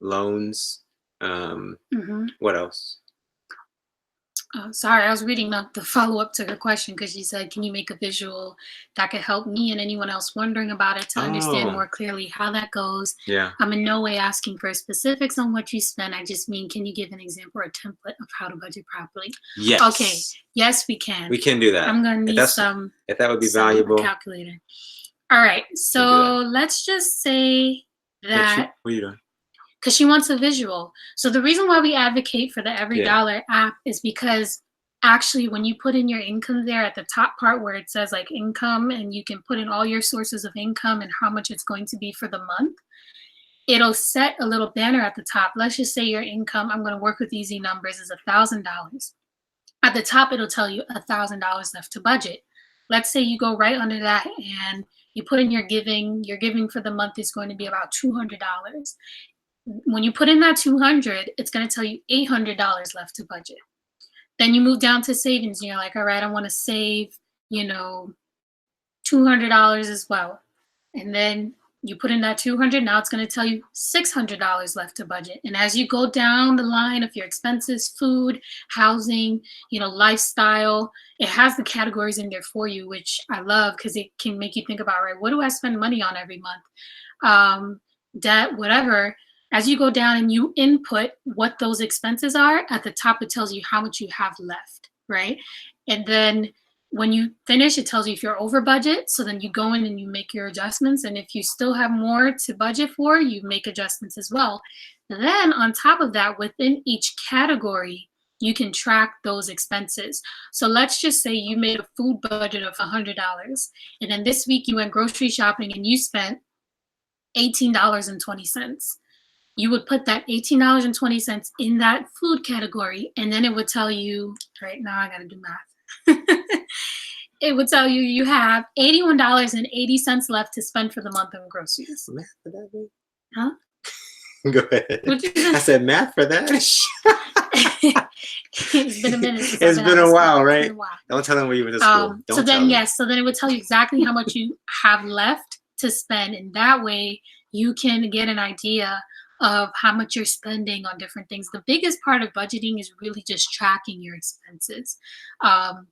Loans. What else? Sorry, I was reading the follow-up to her question because she said, can you make a visual that could help me and anyone else wondering about it to understand more clearly how that goes? Yeah. I'm in no way asking for specifics on what you spend. I just mean, can you give an example or a template of how to budget properly? Yes. Okay. Yes, we can. We can do that. I'm going to need if that would be valuable. Calculator. All right. So let's just say that. What are you doing? Because she wants a visual. So the reason why we advocate for the Every Dollar app is because actually when you put in your income there at the top part where it says like income and you can put in all your sources of income and how much it's going to be for the month, it'll set a little banner at the top. Let's just say your income, I'm going to work with easy numbers, is $1,000. At the top, it'll tell you $1,000 left to budget. Let's say you go right under that and you put in your giving for the month is going to be about $200. When you put in that 200, it's going to tell you $800 left to budget. Then you move down to savings and you're like, all right, I want to save, $200 as well. And then you put in that 200, now it's going to tell you $600 left to budget. And as you go down the line of your expenses, food, housing, lifestyle, it has the categories in there for you, which I love because it can make you think about, right, what do I spend money on every month? Debt, whatever. As you go down and you input what those expenses are, at the top it tells you how much you have left, right? And then when you finish, it tells you if you're over budget. So then you go in and you make your adjustments. And if you still have more to budget for, you make adjustments as well. Then on top of that, within each category, you can track those expenses. So let's just say you made a food budget of $100. And then this week you went grocery shopping and you spent $18.20. You would put that $18.20 in that food category, and then it would tell you, right now I gotta do math. It would tell you you have $81.80 left to spend for the month on groceries. Math for that, babe? Huh? Go ahead. I said math for that. It's been a minute. It's been a while, right? Been a while. Don't tell them where you went to school. So then it would tell you exactly how much you have left to spend, and that way you can get an idea of how much you're spending on different things. The biggest part of budgeting is really just tracking your expenses. Um,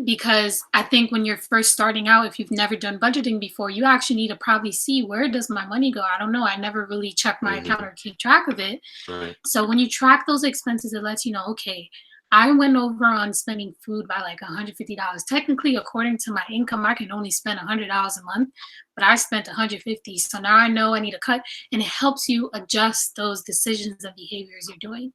because I think when you're first starting out, if you've never done budgeting before, you actually need to probably see, where does my money go? I don't know. I never really check my account or keep track of it. Right. So when you track those expenses, it lets you know, okay, I went over on spending food by like $150. Technically, according to my income, I can only spend $100 a month, but I spent 150. So now I know I need to cut, and it helps you adjust those decisions and behaviors you're doing.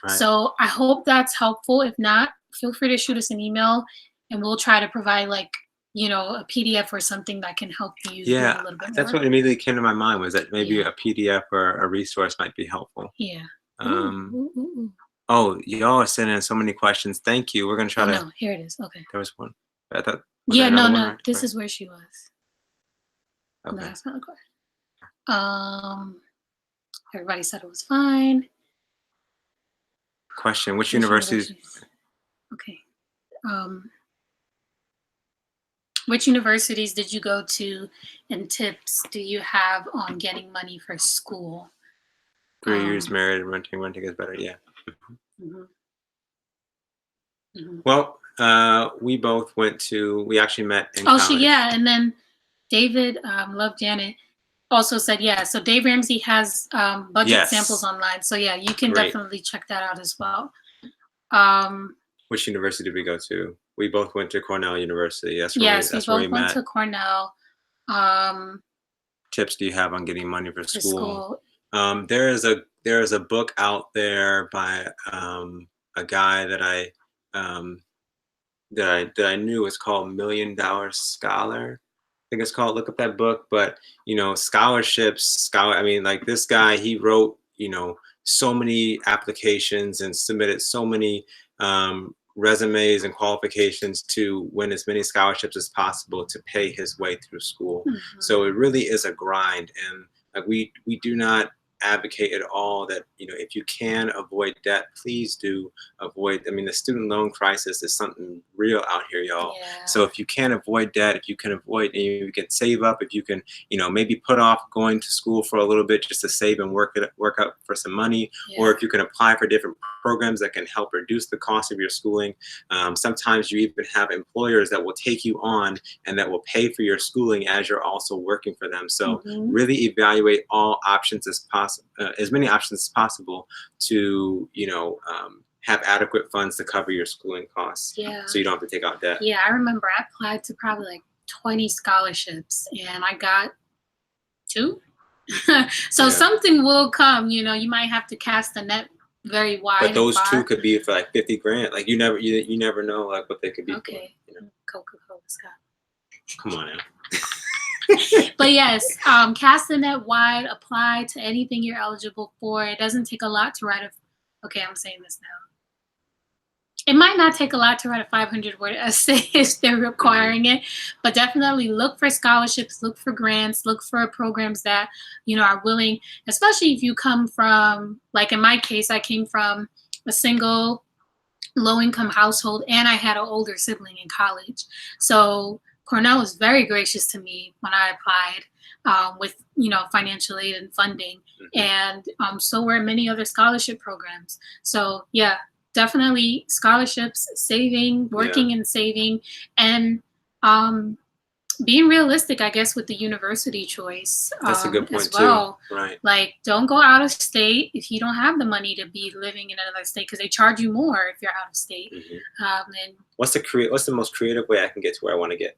Right. So I hope that's helpful. If not, feel free to shoot us an email, and we'll try to provide like, a PDF or something that can help you do it Yeah, a little bit that's more. what immediately came to my mind, was that maybe Yeah. a PDF or a resource might be helpful. Yeah. Um, Oh, y'all are sending in so many questions. Thank you. We're gonna try Oh to. no, here it is. Okay. There was one. I thought. Was Yeah, there no, another one no. right? This Right. is where she was. No, Okay. that's not the question. Everybody said it was fine. Question: Which Which universities? Okay. Which universities did you go to, and tips do you have on getting money for school? 3 years married and renting is better. Yeah. Mhm. Mhm. Well, we both went to. We actually met in Oh, college. and then David, Love Janet, also said, yeah. So Dave Ramsey has budget samples online. So yeah, you can definitely check that out as well. Which university did we go to? We both went to Cornell University. That's where Yes, we, we that's where we both went met. to Cornell. Tips do you have on getting money for For school? There is a book out there by a guy that I knew. It's called $1 Million Scholar. I think it's called. Look up that book. But scholarships, I mean, like, this guy, he wrote so many applications and submitted so many resumes and qualifications to win as many scholarships as possible to pay his way through school. So it really is a grind, and like, we do not advocate at all that if you can avoid debt, please do avoid. I mean, the student loan crisis is something real out here, y'all. Yeah. So if you can avoid debt, if you can avoid, and you can save up, if you can maybe put off going to school for a little bit just to save and work up for some money, or if you can apply for different programs that can help reduce the cost of your schooling. Sometimes you even have employers that will take you on and that will pay for your schooling as you're also working for them. So really evaluate all options as many options as possible to have adequate funds to cover your schooling costs. Yeah. So you don't have to take out debt. Yeah, I remember I applied to probably like 20 scholarships, and I got 2. So something will come. You might have to cast the net very wide. But those 2 could be for like 50 grand. Like, you never know like what they could be for. Coca-Cola Scott. Come on now. But yes, cast the net wide, apply to anything you're eligible for. It doesn't take a lot to write okay, I'm saying this now. It might not take a lot to write a 500-word essay if they're requiring it, but definitely look for scholarships, look for grants, look for programs that are willing, especially if you come from, like in my case, I came from a single low-income household, and I had an older sibling in college. So Cornell was very gracious to me when I applied with financial aid and funding, and so were many other scholarship programs. So yeah, definitely scholarships, saving, working and saving, and being realistic, I guess, with the university choice. That's a good point as well. Too. Right. Like, don't go out of state if you don't have the money to be living in another state, because they charge you more if you're out of state. And what's the most creative way I can get to where I want to get?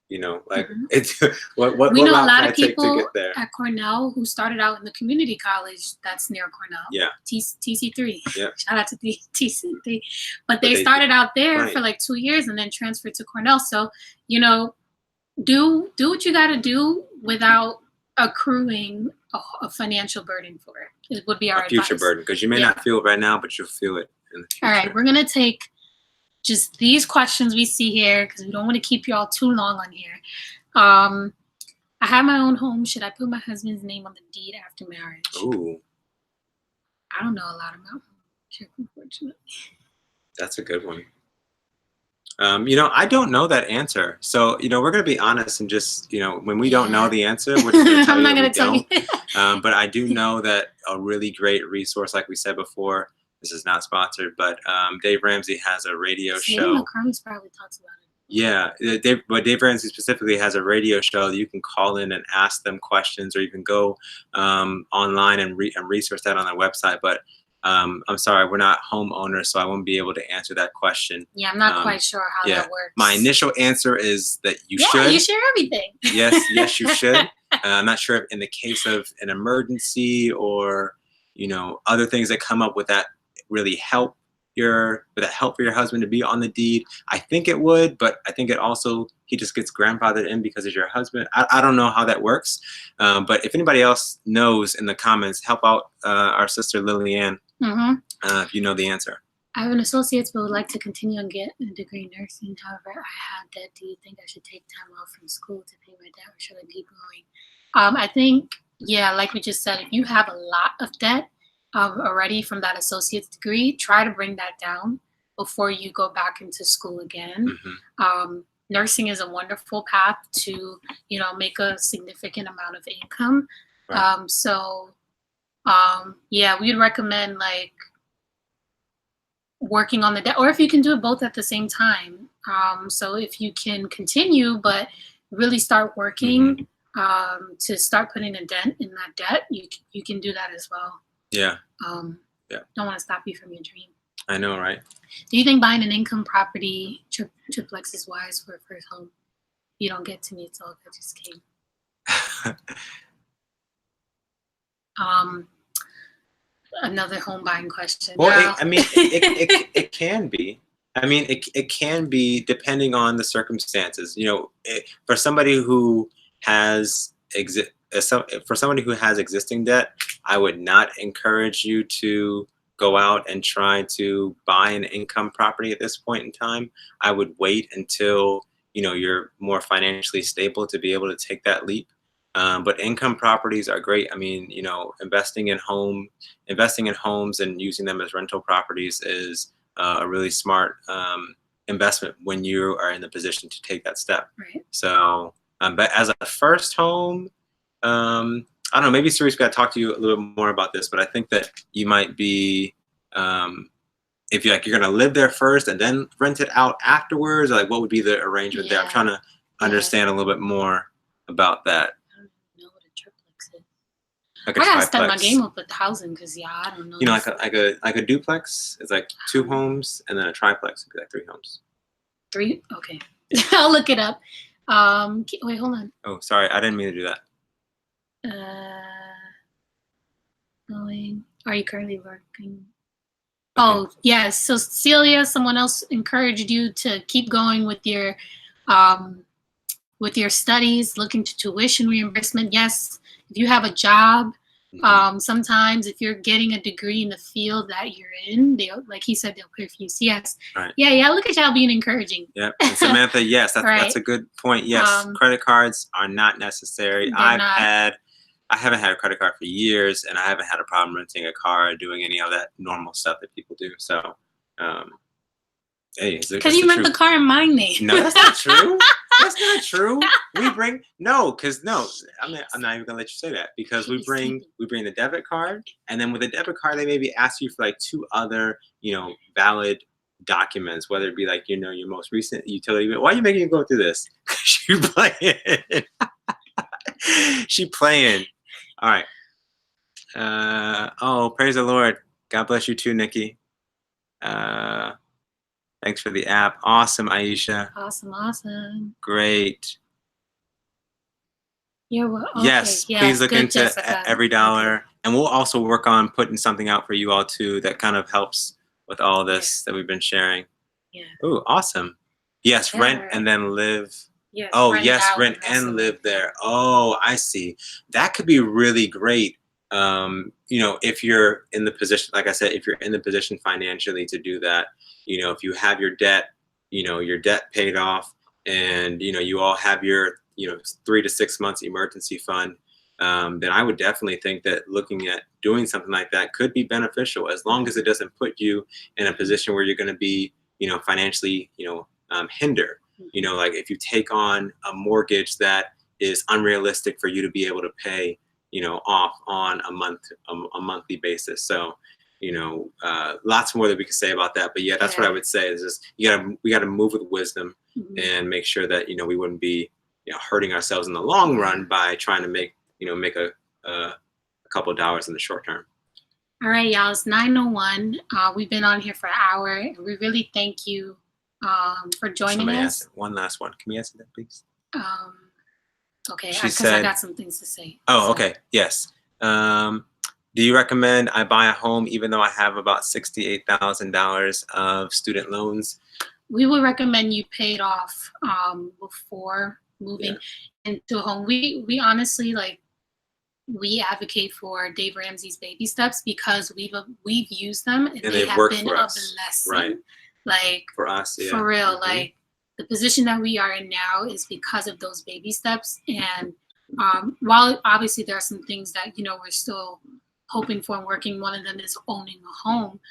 It's what we know route a lot can of I take to people get there? at Cornell who started out in the community college that's near Cornell. Yeah. TC3. Yeah. Shout out to the TC3. But they started out there for like 2 years and then transferred to Cornell. So, do what you got to do without accruing a financial burden for it. It would be our a future advice. burden, because you may not feel it right now, but you'll feel it in the future. All right, we're gonna take just these questions we see here because we don't want to keep you all too long on here. I have my own home. Should I put my husband's name on the deed after marriage? Ooh, I don't know a lot about home, unfortunately. That's a good one. I don't know that answer. So, we're going to be honest and just, when we don't know the answer, we're just going to tell I'm you not that we gonna tell you. don't. But I do know that a really great resource, like we said before, this is not sponsored, but Dave Ramsey has a radio show. Crumbs probably talks about it. Yeah, Dave Ramsey specifically has a radio show that you can call in and ask them questions, or you can go online and research that on their website. But I'm sorry, we're not homeowners, so I won't be able to answer that question. Yeah, I'm not quite sure how that works. My initial answer is that you should. Yeah, you share everything. Yes, you should. I'm not sure if in the case of an emergency or, other things that come up, would that really help for your husband to be on the deed? I think it would, but I think it also, he just gets grandfathered in because he's your husband. I don't know how that works. But if anybody else knows, in the comments, help out our sister Lillian, if you know the answer. I have an associate's but would like to continue and get a degree in nursing. However, I had debt. Do you think I should take time off from school to pay my debt, or should I keep going? I think, like we just said, if you have a lot of debt already from that associate's degree, try to bring that down before you go back into school again. Nursing is a wonderful path to, make a significant amount of income. Right. We'd recommend working on the debt, or if you can do it both at the same time. So if you can continue, but really start working to start putting a dent in that debt, you can do that as well. Yeah. Don't want to stop you from your dream. I know, right? Do you think buying an income property triplex is wise for a first home? You don't get to me, it's all that just came. Another home buying question. Well, it can be. It can be depending on the circumstances. For somebody who has existing debt, I would not encourage you to go out and try to buy an income property at this point in time. I would wait until you're more financially stable to be able to take that leap. But income properties are great. Investing in homes and using them as rental properties is a really smart investment when you are in the position to take that step. Right. So, but as a first home, I don't know, maybe Cerise got to talk to you a little bit more about this, but I think that you might be, if you're going to live there first and then rent it out afterwards, or what would be the arrangement there? I'm trying to understand a little bit more about that. I don't know what a triplex is. I gotta step my game up with the housing, because I don't know. Like a duplex is like 2 homes, and then a triplex would be like 3 homes. 3? Okay. I'll look it up. Wait, hold on. Oh, sorry, I didn't mean to do that. Are you currently working? Okay. Oh, yes. So Celia, someone else encouraged you to keep going with your studies, looking to tuition reimbursement. Yes, if you have a job, sometimes if you're getting a degree in the field that you're in, like he said, they'll pay for you. So yes. Right. Yeah. Look at y'all being encouraging. Yep. And Samantha, yes, that's a good point. Yes, credit cards are not necessary. I haven't had a credit card for years, and I haven't had a problem renting a car or doing any of that normal stuff that people do. So, hey, because you rent the car in my name. No, that's not true. That's not true. I'm not even gonna let you say that, because we bring the debit card, and then with the debit card, they maybe ask you for 2 other, valid documents, whether it be your most recent utility bill. Why are you making me go through this? She playing. She playing. All right. Praise the Lord. God bless you too, Nikki. Thanks for the app. Awesome, Aisha. Awesome. Great. You're welcome. Yes, please look into every dollar. And we'll also work on putting something out for you all too that kind of helps with all this that we've been sharing. Yeah. Ooh, awesome. Yes, rent and then live. Yes, rent and live there. Oh, I see. That could be really great. If you're in the position, like I said, if you're in the position financially to do that, if you have your debt paid off, and, you all have your, 3 to 6 months emergency fund, then I would definitely think that looking at doing something like that could be beneficial, as long as it doesn't put you in a position where you're going to be, financially, hinder. You know, like if you take on a mortgage that is unrealistic for you to be able to pay, you know, off on a monthly basis. So, you know, lots more that we could say about that. But yeah, that's what I would say is just we gotta move with wisdom and make sure that, you know, we wouldn't be, you know, hurting ourselves in the long run by trying to make a couple of dollars in the short term. All right, y'all, it's 9:01. We've been on here for an hour, and we really thank you for joining us. One last one. Can we answer that, please? Okay, because I got some things to say. Oh, okay. Yes. Do you recommend I buy a home even though I have about $68,000 of student loans? We would recommend you pay it off before moving into a home. We honestly, like, we advocate for Dave Ramsey's baby steps because we've used them and they have been a blessing. Right. Like, for us, for real, like the position that we are in now is because of those baby steps. And while obviously there are some things that, you know, we're still hoping for and working, one of them is owning a home.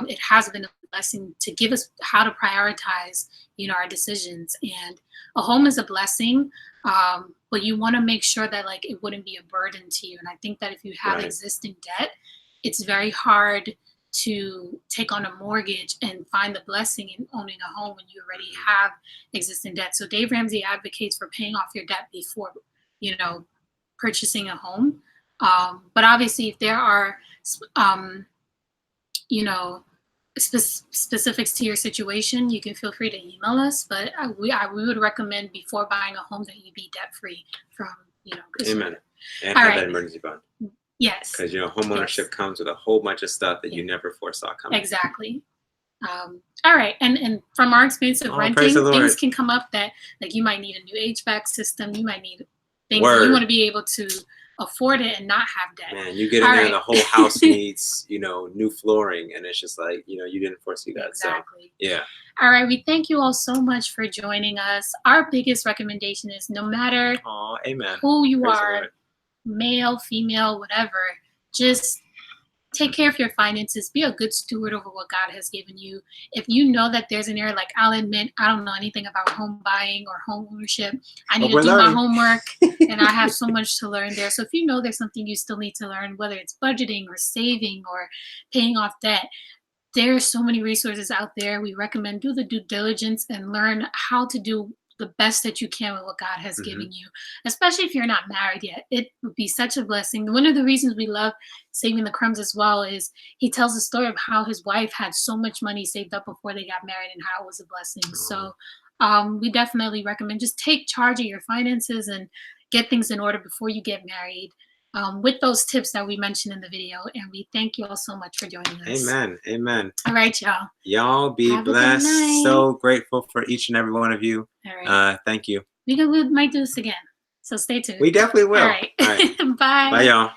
It has been a blessing to give us how to prioritize, you know, our decisions. And a home is a blessing, but you want to make sure that, like, it wouldn't be a burden to you. And I think that if you have existing debt, it's very hard to take on a mortgage and find the blessing in owning a home when you already have existing debt. So Dave Ramsey advocates for paying off your debt before, you know, purchasing a home. But obviously, if there are, you know, specifics to your situation, you can feel free to email us. But we would recommend before buying a home that you be debt free from, you know. Amen. And have that emergency fund. Yes. Because, you know, homeownership comes with a whole bunch of stuff that you never foresaw coming. Exactly. All right. And from our experience of renting, things can come up that, like, you might need a new HVAC system. You might need things that you want to be able to afford it and not have debt. Man, you get in there and the whole house needs, you know, new flooring, and it's just like, you know, you didn't foresee that. Exactly. So, yeah. All right. We thank you all so much for joining us. Our biggest recommendation is no matter who you are, male, female, whatever, just take care of your finances. Be a good steward over what God has given you. If you know that there's an area, like, I'll admit, I don't know anything about home buying or home ownership. I need to do my homework, and I have so much to learn there. So if you know there's something you still need to learn, whether it's budgeting or saving or paying off debt, there are so many resources out there. We recommend do the due diligence and learn how to do the best that you can with what God has given you, especially if you're not married yet. It would be such a blessing. One of the reasons we love Saving the Crumbs as well is he tells the story of how his wife had so much money saved up before they got married and how it was a blessing. So we definitely recommend just take charge of your finances and get things in order before you get married, with those tips that we mentioned in the video. And we thank you all so much for joining us. Amen. Amen. All right, y'all. Y'all be blessed. So grateful for each and every one of you. All right. Thank you. We might do this again. So stay tuned. We definitely will. All right. All right. Bye. Bye, y'all.